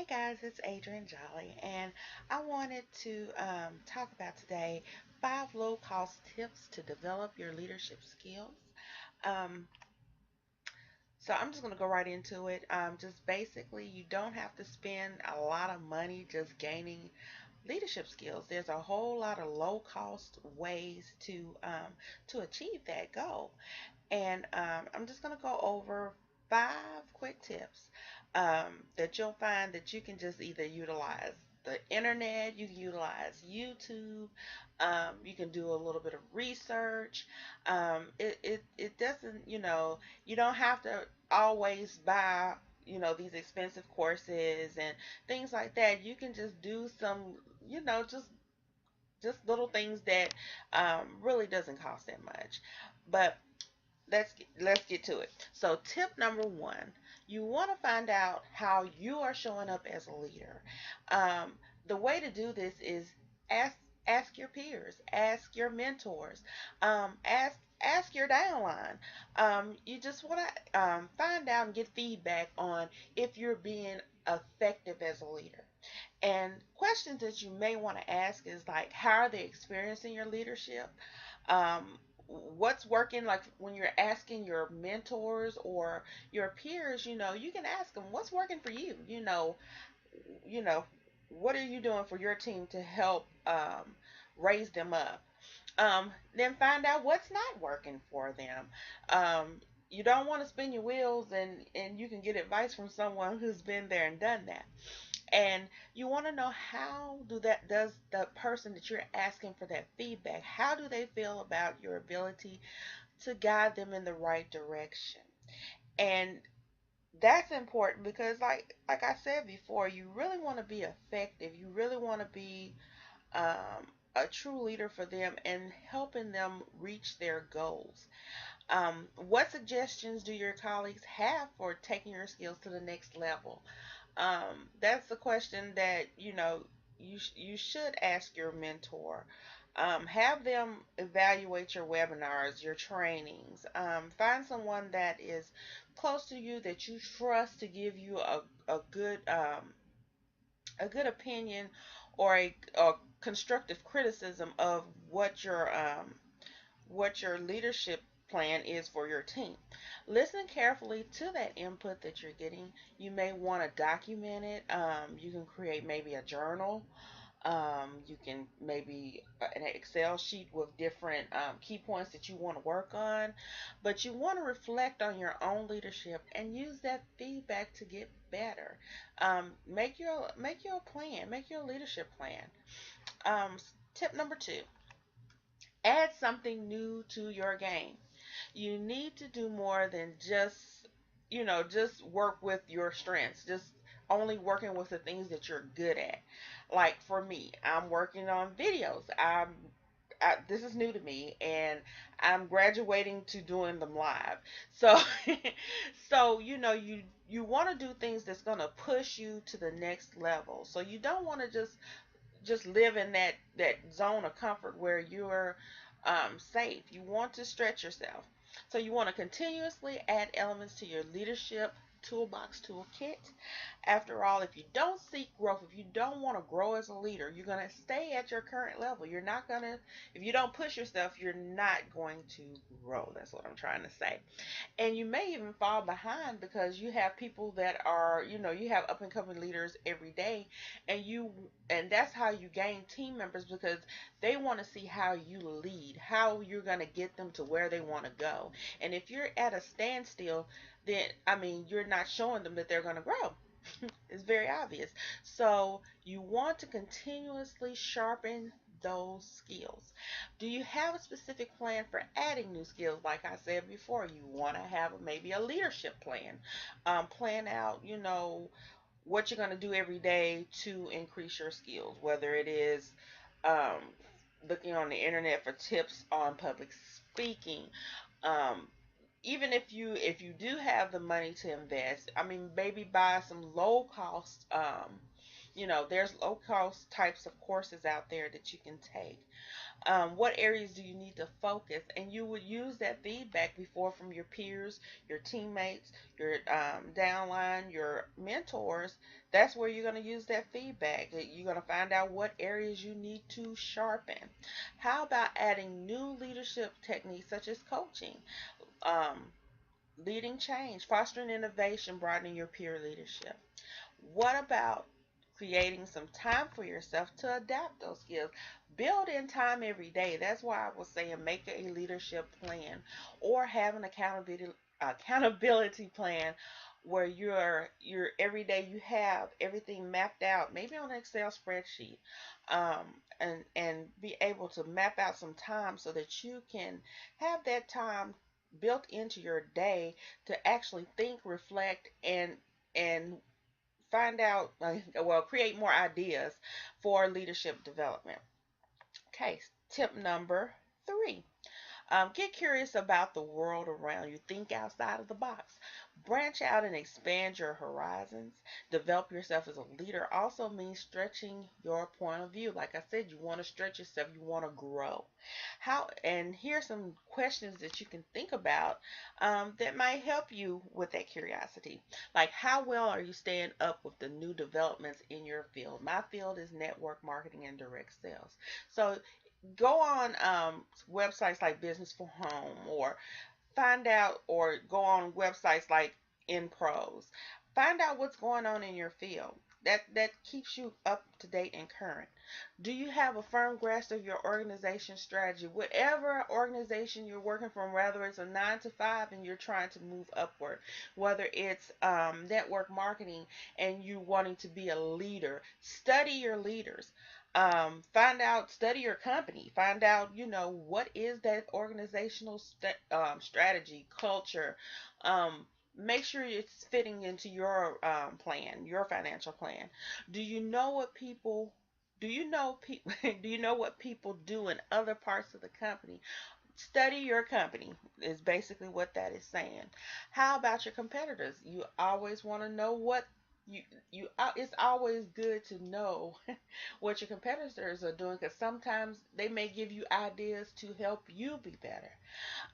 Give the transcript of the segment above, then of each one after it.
Hey guys, it's Adrian Jolly, and I wanted to talk about today 5 low-cost tips to develop your leadership skills. Um, so I'm just going to go right into it. Just basically, you don't have to spend a lot of money just gaining leadership skills. There's a whole lot of low-cost ways to achieve that goal. And I'm just going to go over 5 quick tips that you'll find that you can just either utilize the internet, you can utilize YouTube, you can do a little bit of research. It doesn't, you don't have to always buy, these expensive courses and things like that. You can just do some, just little things that really doesn't cost that much. But let's get to it. So tip number one, you want to find out how you are showing up as a leader. Um, the way to do this is ask ask your peers, ask your mentors, ask your downline. You just want to find out and get feedback on if you're being effective as a leader. And questions that you may want to ask is like, how are they experiencing your leadership? Um, what's working? Like when you're asking your mentors or your peers, you can ask them what's working for you. You know, what are you doing for your team to help raise them up? Then find out what's not working for them. You don't want to spin your wheels, and you can get advice from someone who's been there and done that. And you want to know, how does the person that you're asking for that feedback, how do they feel about your ability to guide them in the right direction? And that's important because like I said before, you really want to be effective. You really want to be a true leader for them and helping them reach their goals. What suggestions do your colleagues have for taking your skills to the next level? That's the question that you should ask your mentor. Have them evaluate your webinars, your trainings. Find someone that is close to you that you trust to give you a good opinion or a constructive criticism of what your leadership plan is for your team. Listen carefully to that input that you're getting. You may want to document it. You can create maybe a journal. You can maybe an Excel sheet with different key points that you want to work on. But you want to reflect on your own leadership and use that feedback to get better. Make your plan. Make your leadership plan. Tip number two, add something new to your game. You need to do more than just work with your strengths, just only working with the things that you're good at. Like for me, I'm working on videos. This is new to me, and I'm graduating to doing them live. So, so you want to do things that's gonna push you to the next level. So you don't want to just live in that zone of comfort where you're safe. You want to stretch yourself. So you want to continuously add elements to your leadership toolbox toolkit. After all, if you don't seek growth, if you don't want to grow as a leader, you're going to stay at your current level. You're not going to, if you don't push yourself, you're not going to grow. That's what I'm trying to say. And you may even fall behind because you have people that are, you have up and coming leaders every day, and that's how you gain team members, because they want to see how you lead, how you're going to get them to where they want to go. And if you're at a standstill, then I mean, you're not showing them that they're going to grow. It's very obvious. So you want to continuously sharpen those skills. Do you have a specific plan for adding new skills? Like I said before, you want to have maybe a leadership plan. Plan out, what you're going to do every day to increase your skills, whether it is um, looking on the internet for tips on public speaking. Um, Even if you do have the money to invest, I mean, maybe buy some low cost There's low cost types of courses out there that you can take. What areas do you need to focus? And you would use that feedback before from your peers, your teammates, your downline, your mentors. That's where you're going to use that feedback. You're going to find out what areas you need to sharpen. How about adding new leadership techniques such as coaching, um, leading change, fostering innovation, broadening your peer leadership? What about creating some time for yourself to adapt those skills? Build in time every day. That's why I was saying make a leadership plan or have an accountability plan where you're every day you have everything mapped out, maybe on an Excel spreadsheet, and be able to map out some time so that you can have that time built into your day to actually think, reflect, and find out, well, create more ideas for leadership development. Okay, tip number 3. Get curious about the world around you. Think outside of the box. Branch out and expand your horizons. Develop yourself as a leader also means stretching your point of view. Like I said, you want to stretch yourself, you want to grow. And here's some questions that you can think about that might help you with that curiosity. Like, how well are you staying up with the new developments in your field? My field is network marketing and direct sales. So go on websites like Business for Home, or find out, or go on websites like InPros. Find out what's going on in your field. That keeps you up to date and current. Do you have a firm grasp of your organization strategy? Whatever organization you're working from, whether it's a 9 to 5 and you're trying to move upward, whether it's network marketing and you wanting to be a leader, study your leaders. Study your company, find out, what is that organizational strategy, culture. Make sure it's fitting into your plan, your financial plan. Do you know what people do you know people do you know what people do in other parts of the company? Study your company is basically what that is saying. How about your competitors? You always want to know what it's always good to know what your competitors are doing, because sometimes they may give you ideas to help you be better.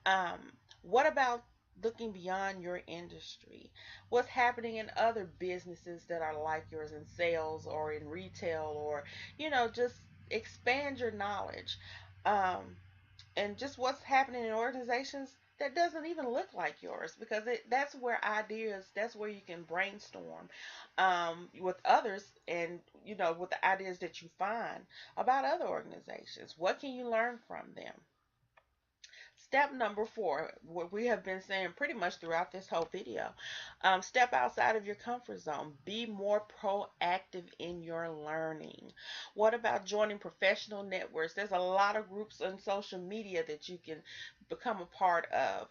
um, what about looking beyond your industry? What's happening in other businesses that are like yours, in sales or in retail, or just expand your knowledge. Um, and just what's happening in organizations that doesn't even look like yours, because that's where that's where you can brainstorm with others, and with the ideas that you find about other organizations. What can you learn from them? Step number 4, what we have been saying pretty much throughout this whole video, step outside of your comfort zone. Be more proactive in your learning. What about joining professional networks? There's a lot of groups on social media that you can become a part of.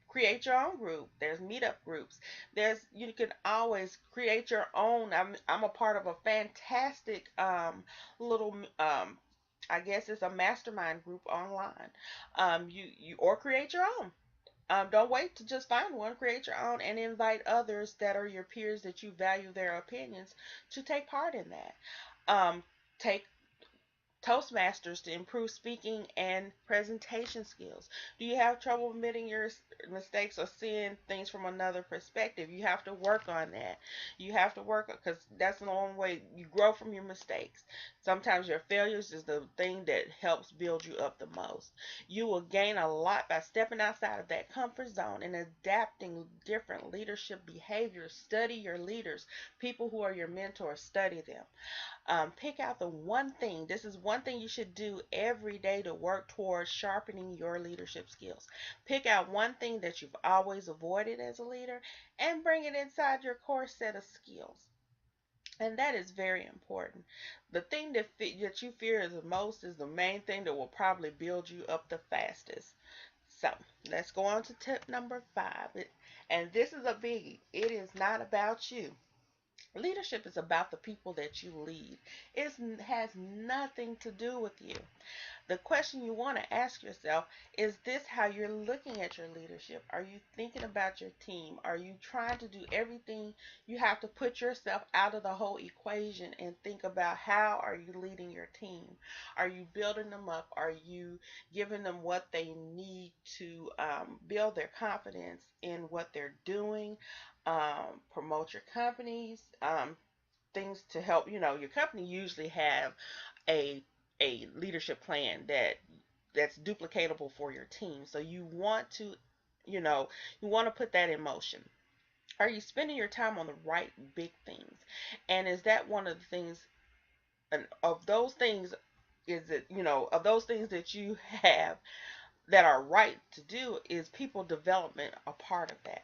Create your own group. There's meetup groups. You can always create your own. I'm a part of a fantastic little I guess it's a mastermind group online. You or create your own. Don't wait to just find one. Create your own and invite others that are your peers that you value their opinions to take part in that. Take Toastmasters to improve speaking and presentation skills. Do you have trouble admitting your mistakes or seeing things from another perspective? You have to work on that. You have to work, because that's the only way you grow from your mistakes. Sometimes your failures is the thing that helps build you up the most. You will gain a lot by stepping outside of that comfort zone and adapting different leadership behaviors. Study your leaders, people who are your mentors, study them. Pick out the one thing. This is one thing you should do every day to work towards sharpening your leadership skills. Pick out one thing that you've always avoided as a leader and bring it inside your core set of skills. And that is very important. The thing that you fear the most is the main thing that will probably build you up the fastest. So let's go on to tip number 5. And this is a biggie. It is not about you. Leadership is about the people that you lead. It has nothing to do with you. The question you want to ask yourself, is this how you're looking at your leadership? Are you thinking about your team? Are you trying to do everything? You have to put yourself out of the whole equation and think about, how are you leading your team? Are you building them up? Are you giving them what they need to build their confidence in what they're doing? Promote your companies, things to help. Your company usually have a leadership plan that's duplicatable for your team. So you know, you want to put that in motion. Are you spending your time on the right big things? And is that one of the things, and of those things, is it, of those things that you have that are right to do, is people development a part of that?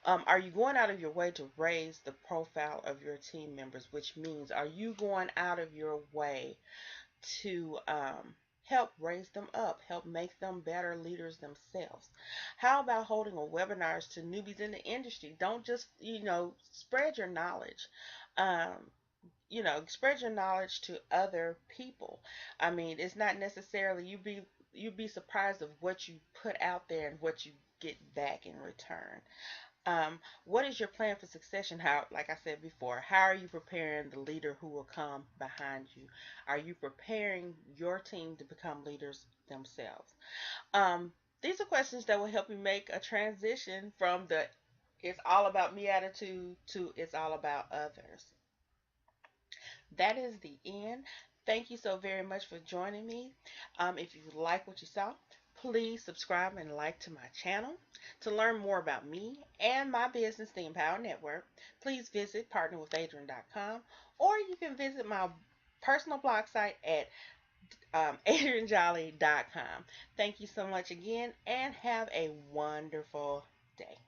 Are you going out of your way to raise the profile of your team members? Which means, are you going out of your way to help raise them up, help make them better leaders themselves? How about holding a webinars to newbies in the industry? Don't just, spread your knowledge. Um, spread your knowledge to other people. I mean, it's not necessarily, you'd be surprised of what you put out there and what you get back in return. What is your plan for succession? How, like I said before, how are you preparing the leader who will come behind you? Are you preparing your team to become leaders themselves? These are questions that will help you make a transition from the "it's all about me" attitude to "it's all about others." That is the end. Thank you so very much for joining me. If you like what you saw, please subscribe and like to my channel. To learn more about me and my business, the Empower Network, please visit partnerwithadrian.com, or you can visit my personal blog site at adrianjolly.com. Thank you so much again, and have a wonderful day.